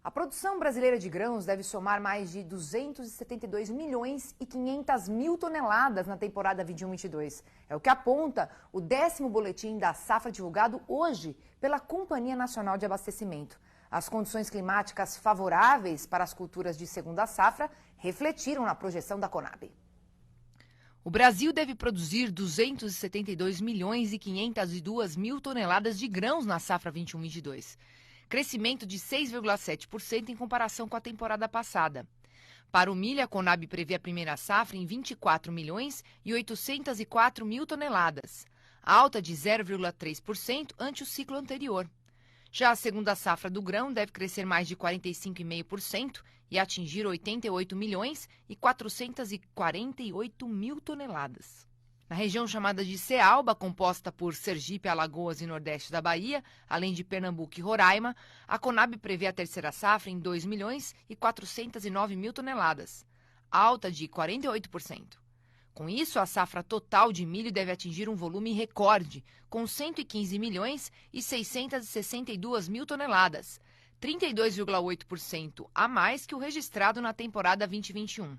A produção brasileira de grãos deve somar mais de 272 milhões e 500 mil toneladas na temporada 21-22. É o que aponta o 10º boletim da safra divulgado hoje pela Companhia Nacional de Abastecimento. As condições climáticas favoráveis para as culturas de segunda safra refletiram na projeção da Conab. O Brasil deve produzir 272 milhões e 502 mil toneladas de grãos na safra 21-22. Crescimento de 6,7% em comparação com a temporada passada. Para o milho, a Conab prevê a primeira safra em 24 milhões e 804 mil toneladas, alta de 0,3% ante o ciclo anterior. Já a segunda safra do grão deve crescer mais de 45,5% e atingir 88 milhões e 448 mil toneladas. Na região chamada de Cealba, composta por Sergipe, Alagoas e Nordeste da Bahia, além de Pernambuco e Roraima, a Conab prevê a terceira safra em 2 milhões e 409 mil toneladas, alta de 48%. Com isso, a safra total de milho deve atingir um volume recorde, com 115 milhões e 662 mil toneladas, 32,8% a mais que o registrado na temporada 2021.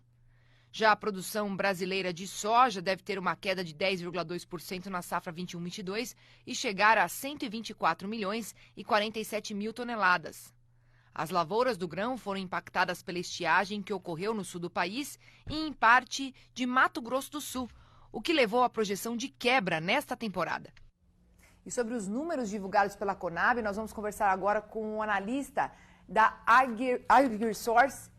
Já a produção brasileira de soja deve ter uma queda de 10,2% na safra 21-22 e chegar a 124 milhões e 47 mil toneladas. As lavouras do grão foram impactadas pela estiagem que ocorreu no sul do país e em parte de Mato Grosso do Sul, o que levou à projeção de quebra nesta temporada. E sobre os números divulgados pela Conab, nós vamos conversar agora com o analista da AgriSource,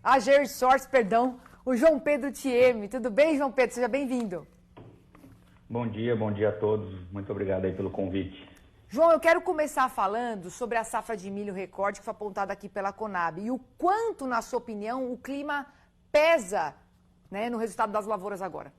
o João Pedro Thieme. Tudo bem, João Pedro? Seja bem-vindo. Bom dia a todos. Muito obrigado aí pelo convite. João, eu quero começar falando sobre a safra de milho recorde que foi apontada aqui pela Conab e o quanto, na sua opinião, o clima pesa, né, no resultado das lavouras agora.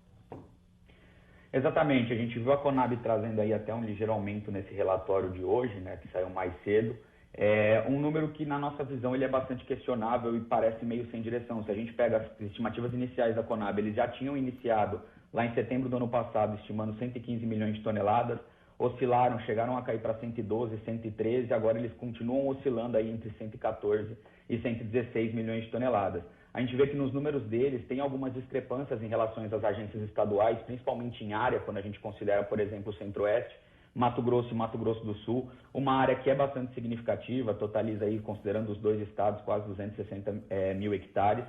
Exatamente. A gente viu a Conab trazendo aí até um ligeiro aumento nesse relatório de hoje, né, que saiu mais cedo. É um número que, na nossa visão, ele é bastante questionável e parece meio sem direção. Se a gente pega as estimativas iniciais da Conab, eles já tinham iniciado lá em setembro do ano passado, estimando 115 milhões de toneladas, oscilaram, chegaram a cair para 112, 113, agora eles continuam oscilando aí entre 114 e 116 milhões de toneladas. A gente vê que nos números deles tem algumas discrepâncias em relação às agências estaduais, principalmente em área, quando a gente considera, por exemplo, o Centro-Oeste, Mato Grosso e Mato Grosso do Sul, uma área que é bastante significativa, totaliza aí, considerando os dois estados, quase 260 mil hectares.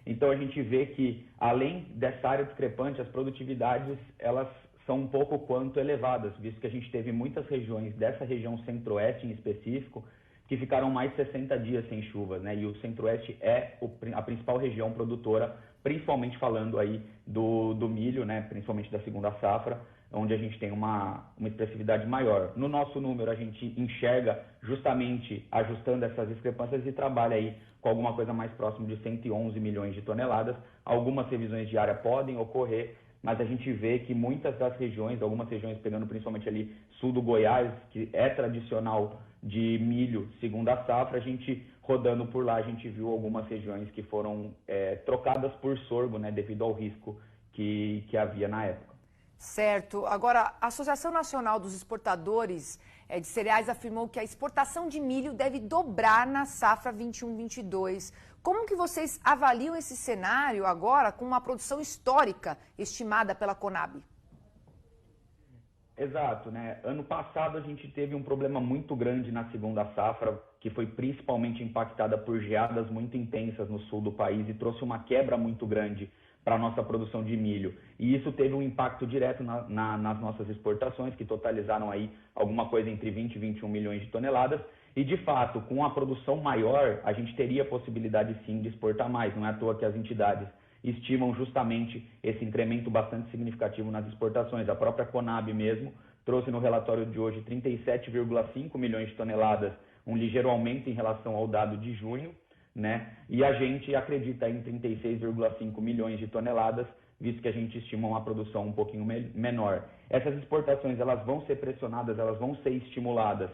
Então a gente vê que, além dessa área discrepante, as produtividades, elas são um pouco quanto elevadas, visto que a gente teve muitas regiões, dessa região Centro-Oeste em específico, que ficaram mais de 60 dias sem chuvas, né? E o Centro-Oeste é a principal região produtora, principalmente falando aí do milho, né? Principalmente da segunda safra, onde a gente tem uma expressividade maior. No nosso número, a gente enxerga justamente ajustando essas discrepâncias e trabalha aí com alguma coisa mais próximo de 111 milhões de toneladas. Algumas revisões de área podem ocorrer, mas a gente vê que muitas das regiões, algumas regiões pegando principalmente ali sul do Goiás, que é tradicional de milho segunda safra, a gente rodando por lá, a gente viu algumas regiões que foram trocadas por sorgo, né, devido ao risco que havia na época. Certo. Agora, a Associação Nacional dos Exportadores de Cereais afirmou que a exportação de milho deve dobrar na safra 21-22. Como que vocês avaliam esse cenário agora com uma produção histórica estimada pela Conab? Exato, né? Ano passado a gente teve um problema muito grande na segunda safra, que foi principalmente impactada por geadas muito intensas no sul do país e trouxe uma quebra muito grande para a nossa produção de milho. E isso teve um impacto direto nas nossas exportações, que totalizaram aí alguma coisa entre 20 e 21 milhões de toneladas. E, de fato, com a produção maior, a gente teria a possibilidade, sim, de exportar mais. Não é à toa que as entidades estimam justamente esse incremento bastante significativo nas exportações. A própria Conab mesmo trouxe no relatório de hoje 37,5 milhões de toneladas, um ligeiro aumento em relação ao dado de junho, né? E a gente acredita em 36,5 milhões de toneladas, visto que a gente estima uma produção um pouquinho menor. Essas exportações, elas vão ser pressionadas, elas vão ser estimuladas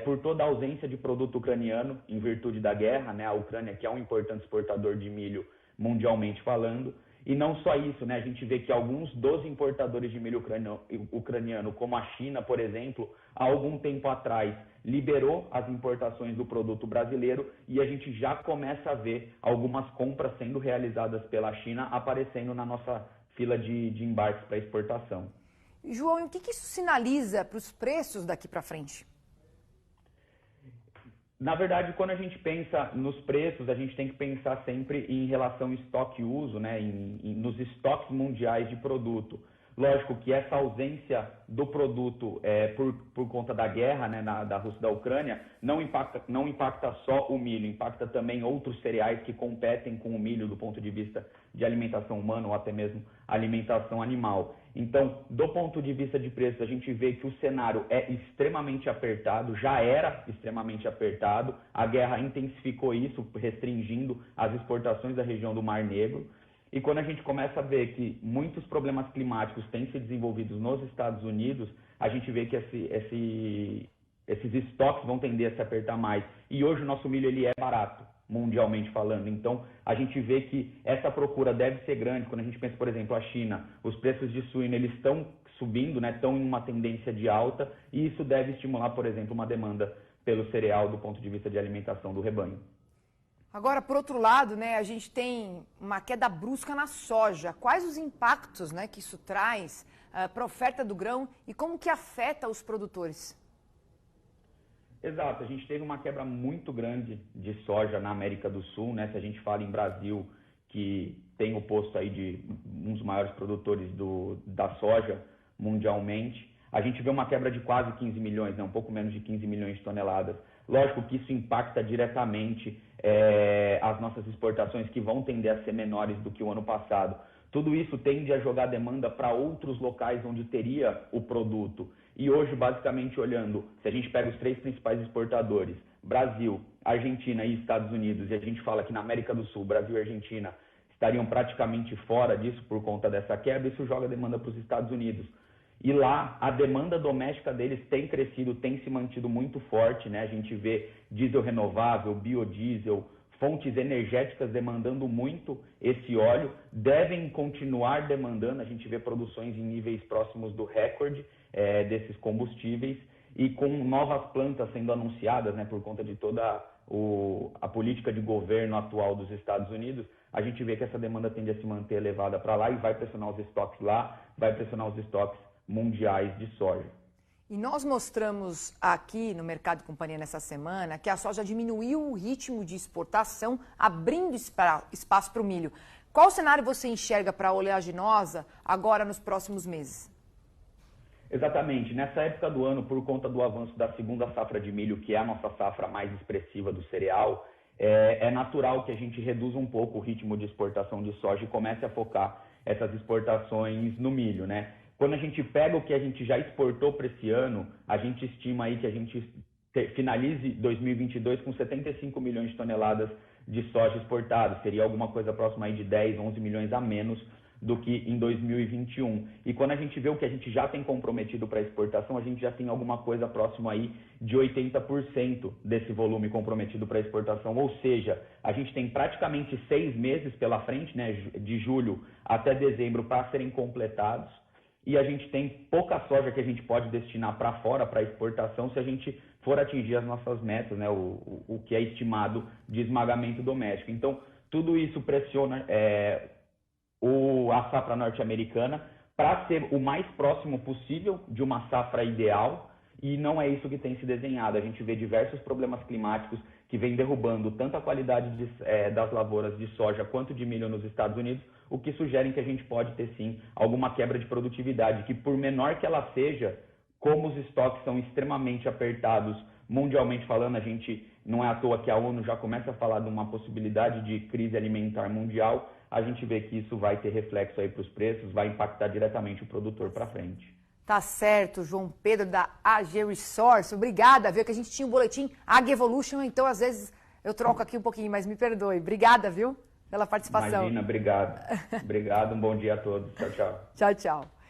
por toda a ausência de produto ucraniano, em virtude da guerra, né? A Ucrânia, que é um importante exportador de milho mundialmente falando. E não só isso, né? A gente vê que alguns dos importadores de milho ucraniano, como a China, por exemplo, há algum tempo atrás liberou as importações do produto brasileiro e a gente já começa a ver algumas compras sendo realizadas pela China aparecendo na nossa fila de embarques para exportação. João, e o que isso sinaliza para os preços daqui para frente? Na verdade, quando a gente pensa nos preços, a gente tem que pensar sempre em relação estoque e uso, né, nos estoques mundiais de produto. Lógico que essa ausência do produto por conta da guerra, né, da Rússia e da Ucrânia não impacta só o milho, impacta também outros cereais que competem com o milho do ponto de vista de alimentação humana ou até mesmo alimentação animal. Então, do ponto de vista de preços, a gente vê que o cenário é extremamente apertado, já era extremamente apertado, a guerra intensificou isso, restringindo as exportações da região do Mar Negro. E quando a gente começa a ver que muitos problemas climáticos têm se desenvolvido nos Estados Unidos, a gente vê que esses estoques vão tender a se apertar mais. E hoje o nosso milho ele é barato, mundialmente falando. Então, a gente vê que essa procura deve ser grande. Quando a gente pensa, por exemplo, a China, os preços de suíno eles estão subindo, né, estão em uma tendência de alta, e isso deve estimular, por exemplo, uma demanda pelo cereal do ponto de vista de alimentação do rebanho. Agora, por outro lado, né, a gente tem uma queda brusca na soja. Quais os impactos, né, que isso traz para a oferta do grão e como que afeta os produtores? Exato, a gente teve uma quebra muito grande de soja na América do Sul, né? Se a gente fala em Brasil, que tem o posto aí de um dos maiores produtores da soja mundialmente, a gente vê uma quebra de quase 15 milhões, né? Um pouco menos de 15 milhões de toneladas. Lógico que isso impacta diretamente as nossas exportações, que vão tender a ser menores do que o ano passado. Tudo isso tende a jogar demanda para outros locais onde teria o produto. E hoje, basicamente, olhando, se a gente pega os 3 principais exportadores, Brasil, Argentina e Estados Unidos, e a gente fala que na América do Sul, Brasil e Argentina estariam praticamente fora disso por conta dessa quebra, isso joga demanda para os Estados Unidos. E lá, a demanda doméstica deles tem crescido, tem se mantido muito forte, né? A gente vê diesel renovável, biodiesel, fontes energéticas demandando muito esse óleo, devem continuar demandando, a gente vê produções em níveis próximos do recorde desses combustíveis, e com novas plantas sendo anunciadas, né, por conta de toda a política de governo atual dos Estados Unidos, a gente vê que essa demanda tende a se manter elevada para lá e vai pressionar os estoques lá, vai pressionar os estoques mundiais de soja. E nós mostramos aqui no Mercado e Companhia nessa semana que a soja diminuiu o ritmo de exportação, abrindo espaço para o milho. Qual cenário você enxerga para a oleaginosa agora nos próximos meses? Exatamente. Nessa época do ano, por conta do avanço da segunda safra de milho, que é a nossa safra mais expressiva do cereal, é natural que a gente reduza um pouco o ritmo de exportação de soja e comece a focar essas exportações no milho, né? Quando a gente pega o que a gente já exportou para esse ano, a gente estima aí que a gente finalize 2022 com 75 milhões de toneladas de soja exportada. Seria alguma coisa próxima aí de 10, 11 milhões a menos do que em 2021. E quando a gente vê o que a gente já tem comprometido para exportação, a gente já tem alguma coisa próxima aí de 80% desse volume comprometido para exportação. Ou seja, a gente tem praticamente 6 meses pela frente, né, de julho até dezembro, para serem completados. E a gente tem pouca soja que a gente pode destinar para fora, para exportação, se a gente for atingir as nossas metas, né, o que é estimado de esmagamento doméstico. Então, tudo isso pressiona a safra norte-americana para ser o mais próximo possível de uma safra ideal, e não é isso que tem se desenhado. A gente vê diversos problemas climáticos que vêm derrubando tanto a qualidade das lavouras de soja quanto de milho nos Estados Unidos, o que sugere que a gente pode ter sim alguma quebra de produtividade, que por menor que ela seja, como os estoques são extremamente apertados mundialmente falando, a gente não é à toa que a ONU já começa a falar de uma possibilidade de crise alimentar mundial, a gente vê que isso vai ter reflexo aí para os preços, vai impactar diretamente o produtor para frente. Tá certo, João Pedro da AG Resource. Obrigada, viu? Que a gente tinha um boletim Ag Evolution, então às vezes eu troco aqui um pouquinho, mas me perdoe. Obrigada, viu? Pela participação. Imagina, obrigado. Obrigado, um bom dia a todos. Tchau, tchau. Tchau, tchau.